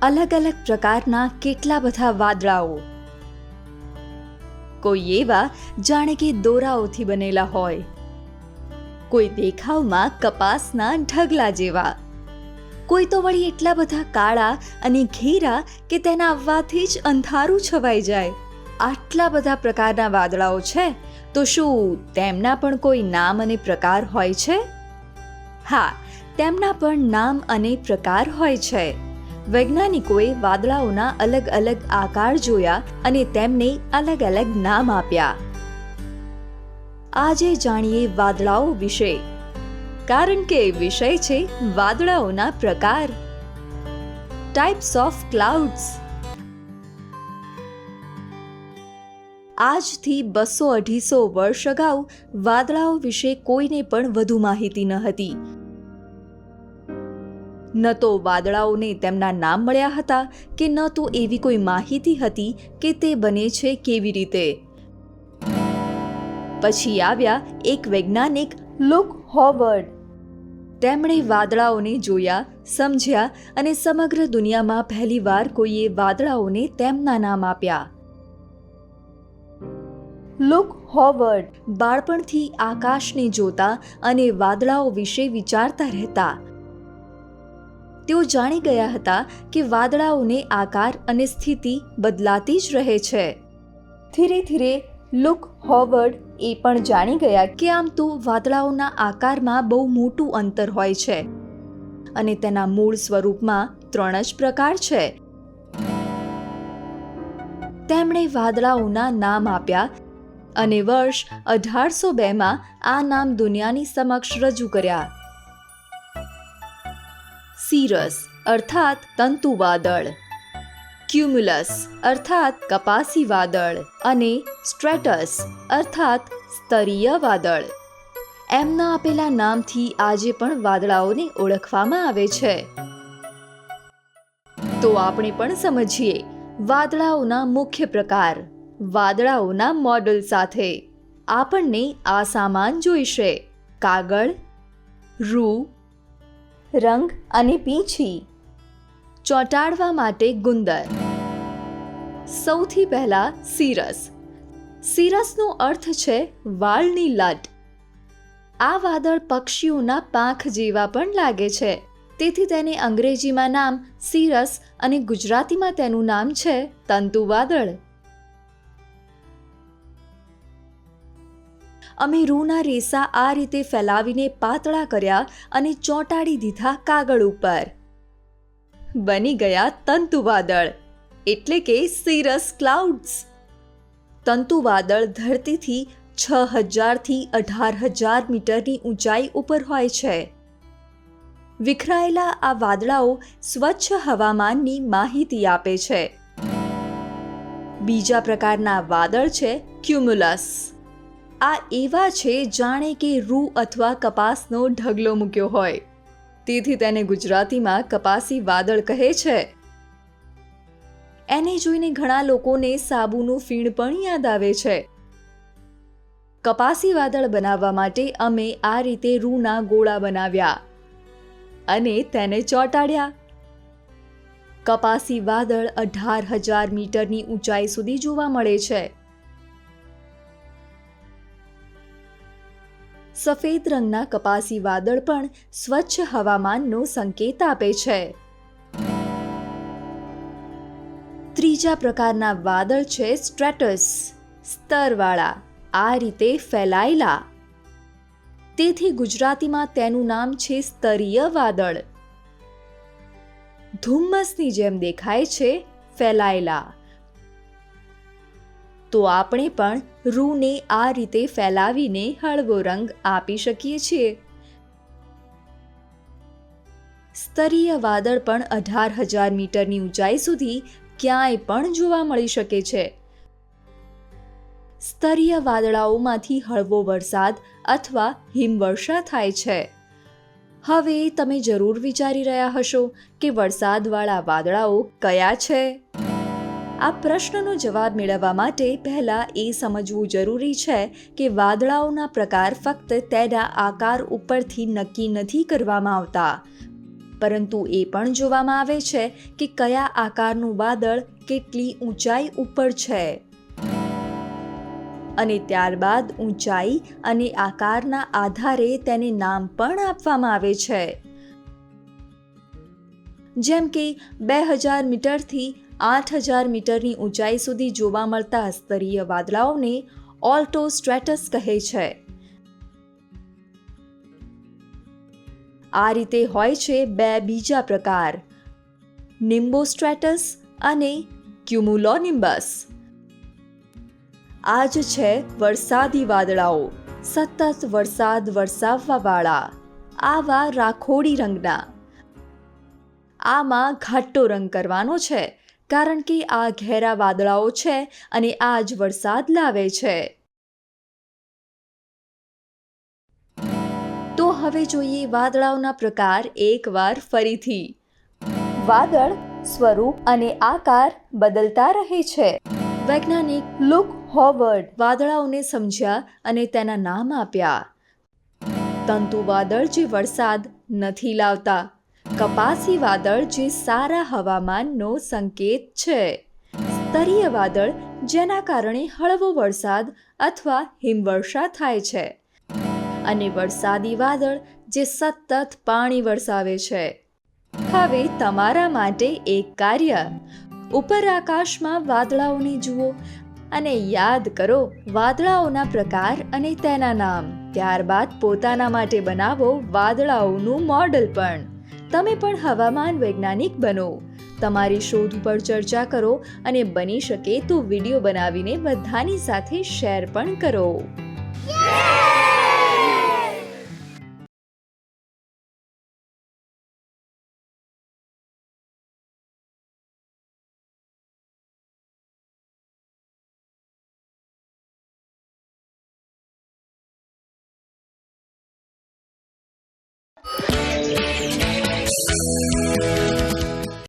અલગ અલગ પ્રકારના કેટલા બધા વાદળાઓ. કોઈ એવા જાણે કે દોરાઓથી બનેલા હોય, કોઈ દેખાવમાં કપાસના ઢગલા જેવા, કોઈ તો વળી એટલા બધા કાળા અને ઘેરા કે તેના આવવાથી જ અંધારું છવાઈ જાય. આટલા બધા પ્રકારના વાદળાઓ છે, તો શું તેમના પણ કોઈ નામ અને પ્રકાર હોય છે? હા, તેમના પણ નામ અને પ્રકાર હોય છે. વૈજ્ઞાનિકોએ વાદળાઓના અલગ અલગ આકાર જોયા અને તેમને અલગ અલગ નામ આપ્યા. આજે જાણીએ વાદળાઓ વિશે, કારણ કે વિષય છે વાદળાઓના પ્રકાર. Types of clouds. આજથી 200-250 વર્ષ અગાઉ વાદળાઓ વિશે કોઈને પણ વધુ માહિતી ન હતી. ન તો વાદળાઓને તેમના નામ મળ્યા હતા કે ન તો એવી કોઈ માહિતી હતી કે તે બને છે કેવી રીતે. પછી આવ્યા એક વૈજ્ઞાનિક લુક હોવર્ડ. તેમણે વાદળાઓને જોયા, સમજ્યા અને સમગ્ર દુનિયામાં પહેલીવાર કોઈએ વાદળાઓને તેમના નામ આપ્યા. લુક હોવર્ડ બાળપણથી આકાશને જોતા અને વાદળાઓ વિશે વિચારતા રહેતા. તેઓ જાણી ગયા હતા કે વાદળાઓને આકાર અને સ્થિતિ બદલાતી જ રહે છે. ધીરે ધીરે લુક હોવર્ડ એ પણ જાણી ગયા કે આમ તો વાદળાઓના આકારમાં બહુ મોટું અંતર હોય છે અને તેના મૂળ સ્વરૂપમાં 3 જ પ્રકાર છે. તેમણે વાદળાઓના નામ આપ્યા અને વર્ષ 1802માં આ નામ દુનિયાની સમક્ષ રજૂ કર્યા. સિરસ અર્થાત તંતુ વાદળ, ક્યુમ્યુલસ અર્થાત કપાસી વાદળ અને સ્ટ્રેટસ અર્થાત સ્તરીય વાદળ. એમના આપેલા નામથી આજે પણ વાદળાઓને ઓળખવામાં આવે છે. તો આપણે પણ સમજીએ વાદળાઓના મુખ્ય પ્રકાર. વાદળાઓના મોડલ સાથે આપણને આ સામાન જોઈશે: કાગળ, રૂ, રંગ અને પીંછી, ચોંટાડવા માટે ગુંદર. સૌથી પહેલા સિરસ. સિરસનો અર્થ છે વાળની લટ. આ વાદળ પક્ષીઓના પાંખ જેવા પણ લાગે છે, તેથી તેને અંગ્રેજીમાં નામ સિરસ અને ગુજરાતીમાં તેનું નામ છે તંતુ વાદળ. અમે રૂના રેસા આ રીતે ફેલાવીને પાતળા કર્યા અને ચોંટાડી દીધા કાગળ ઉપર. બની ગયા તંતુ વાદળ, એટલે કે સિરસ ક્લાઉડ્સ. તંતુ વાદળ ધરતીથી 6000 થી 18000 મીટરની ઊંચાઈ ઉપર હોય છે. વિખરાયેલા આ વાદળાઓ સ્વચ્છ હવામાનની માહિતી આપે છે. બીજા પ્રકારના વાદળ છે ક્યુમ્યુલસ. આ એવા છે જાણે કે રૂ અથવા કપાસનો ઢગલો મૂક્યો હોય, તેથી તેને ગુજરાતીમાં કપાસી વાદળ કહે છે. એને જોઈને ઘણા લોકોને સાબુનું ફીણ પણ યાદ આવે છે. કપાસી વાદળ બનાવવા માટે અમે આ રીતે રૂના ગોળા બનાવ્યા અને તેને ચોંટાડ્યા. કપાસી વાદળ 18000 મીટરની ઊંચાઈ સુધી જોવા મળે છે. સફેદ રંગના કપાસી વાદળ પણ સ્વચ્છ હવામાનનો સંકેત આપે છે. ત્રીજા પ્રકારના વાદળ છે સ્ટ્રેટસ, સ્તરવાળા, આ રીતે ફેલાયેલા. તેથી ગુજરાતીમાં તેનું નામ છે સ્તરીય વાદળ. ધુમ્મસની જેમ દેખાય છે, ફેલાયેલા. તો આપણે પણ રૂને આ રીતે ફેલાવીને હળવો રંગ આપી શકીએ છીએ. સ્તરીય વાદળ પણ 18000 મીટરની ઊંચાઈ સુધી ક્યાંય પણ જોવા મળી શકે છે. સ્તરીય વાદળાઓમાંથી હળવો વરસાદ અથવા હિમવર્ષા થાય છે. હવે તમે જરૂર વિચારી રહ્યા હશો કે વરસાદવાળા વાદળાઓ કયા છે? આ પ્રશ્નનો જવાબ મેળવવા માટે પહેલા એ સમજવું જરૂરી છે કે વાદળાઓના પ્રકાર ફક્ત તેના આકાર ઉપરથી નક્કી નથી કરવામાં આવતા, પરંતુ એ પણ જોવામાં આવે છે કે કયા આકારનું વાદળ કેટલી ઊંચાઈ ઉપર છે. અને ત્યારબાદ ઊંચાઈ અને આકારના આધારે તેને નામ પણ આપવામાં આવે છે. જેમ કે 2000 મીટરથી 8000 મીટરની ઊંચાઈ સુધી જોવા મળતા સ્તરીય વાદળાઓને ઓલ્ટો સ્ટ્રેટસ કહે છે. આ રીતે હોય છે બે બીજા પ્રકાર, નિમ્બોસ્ટ્રેટસ અને ક્યુમુલોનિમ્બસ. આ જ છે વરસાદી વાદળાઓ, સતત વરસાદ વરસાવવાવાળા, આવા રાખોડી રંગના. આમાં ઘાટો રંગ કરવાનો છે કારણ કે આ ઘેરા વાદળાઓ છે અને આ જ વરસાદ લાવે છે. તો હવે જોઈએ વાદળાઓના પ્રકાર એકવાર ફરીથી. વાદળ સ્વરૂપ અને આકાર બદલતા રહે છે. વૈજ્ઞાનિક લુક હોવર્ડ વાદળાઓને સમજ્યા અને તેના નામ આપ્યા. તંતુ વાદળ જે વરસાદ નથી લાવતા, કપાસી વાદળ જે સારા હવામાનનો સંકેત છે, સ્તરીય વાદળ જેના કારણે હળવો વરસાદ અથવા હિમવર્ષા થાય છે, અને વરસાદી વાદળ જે સતત પાણી વરસાવે છે. હવે તમારા માટે એક કાર્ય, ઉપર આકાશમાં વાદળાઓને જુઓ અને યાદ કરો વાદળાઓના પ્રકાર અને તેના નામ. ત્યારબાદ પોતાના માટે બનાવો વાદળાઓનું મોડલ પણ. તમે પણ હવામાન વૈજ્ઞાનિક બનો. તમારી શોધ ઉપર ચર્ચા કરો અને બની શકે તો વિડીયો બનાવીને બધાની સાથે શેર પણ કરો.